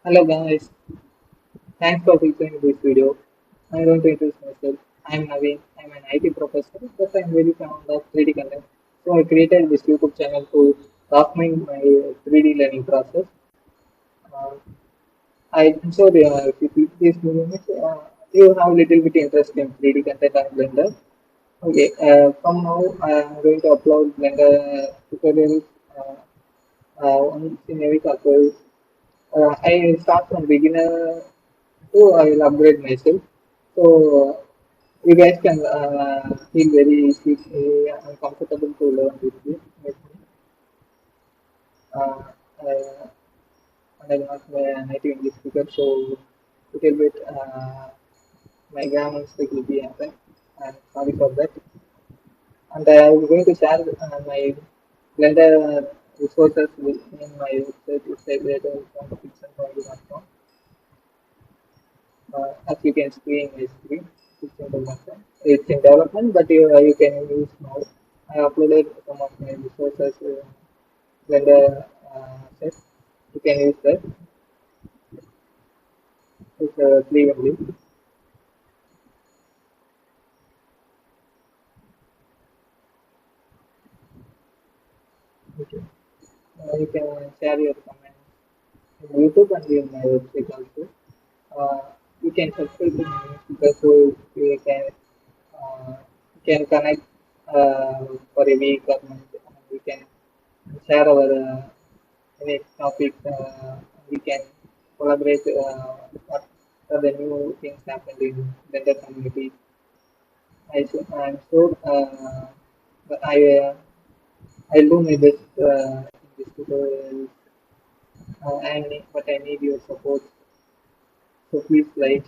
Hello guys, thanks for clicking this video. I'm going to introduce myself. I'm Naveen. I'm an IT professor, but I'm very fond of 3D content. So I created this YouTube channel to document my 3D learning process. Uh, I'm sorry if you please you have a little bit interest in 3D content on Blender. Okay, from now I'm going to upload Blender tutorials once in a week. I start from beginner to I will upgrade myself. So you guys can feel very easy and comfortable to learn with me. Uh, uh, and I'm not a native English speaker, so little bit my grammar mistake will be happen. I'm sorry for that. And I'm going to share my Blender resources in my website, which I created from pixel.com. As you can see in my screen, it's in development, but you can use now. I uploaded some of my resources when the set. You can use that. It's free only. Okay. You can share your comments in YouTube and in my website also. Uh, you can subscribe to my newsletter so you can connect for a week or month. And we can share our any topic. We can collaborate what are the new things happened in Blender community. I'm sure but I'll do my best in this tutorial. But I need your support. So please like,